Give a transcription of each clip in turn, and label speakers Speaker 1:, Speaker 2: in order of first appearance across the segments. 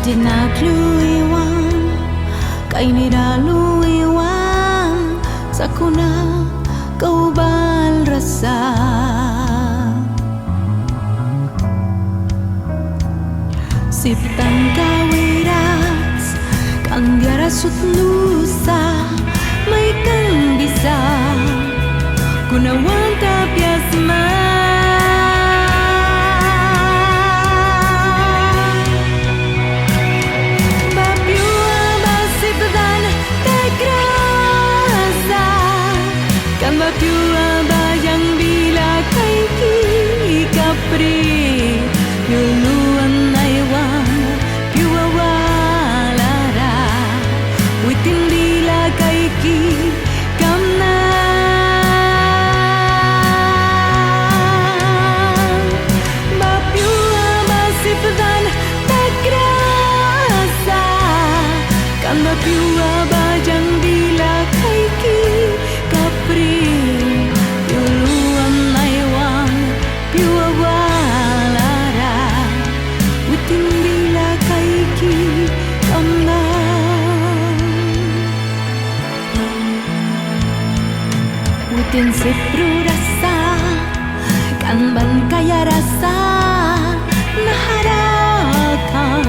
Speaker 1: Tinagluiwan, kainiraluiwan, sakuna kaubal rasa. Siptang kawiras, kan diarasut nusa, may kan bisa, gunawan tapiasma. Piua bayang bila kaiki kapri yuluan naiwan piua walara witin bila kaiki kamna bapiua basipedan tagrasa kan bapiua bayang bila kaiki kapri Utin sipru rasa, kan ban kaya rasa, naharakan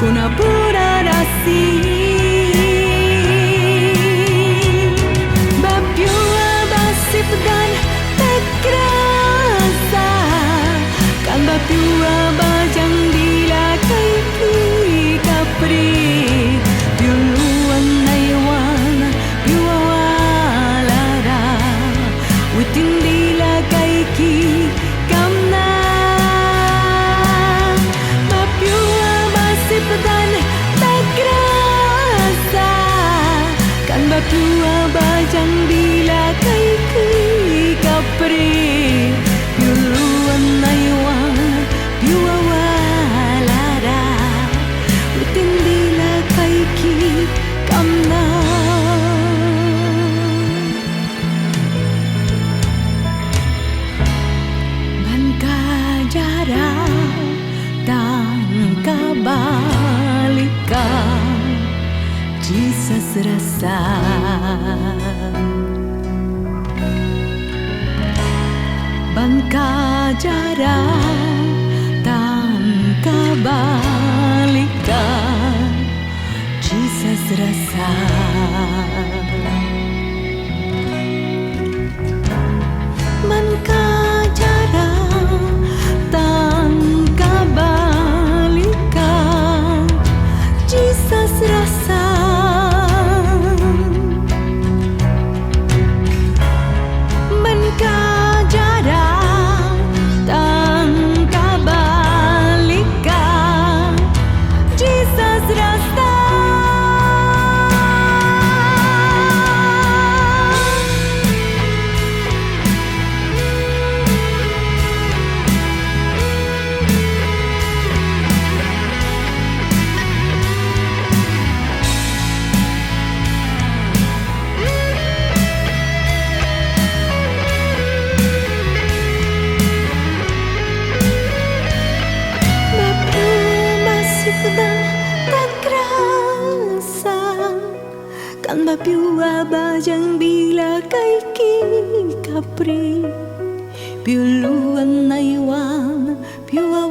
Speaker 1: kuna pura rasi. Bapiua basip dan tekrasa, kan bapiua bajang bila kaiki kapri. Tindila kaiki kamna bapiua basipedan tagrasa kan bapiua bajang bila kaiki kapri yuluan naiwan piua walara tindila kaiki kamna. Dan kabalikan Jesus rasa bangka jarang dan kabalikan Jesus rasa bangka rasa bangka jarang dan kabalikan Jesus rasa kan bapiua bajang bila kaiki kapri piuluan naiwan piua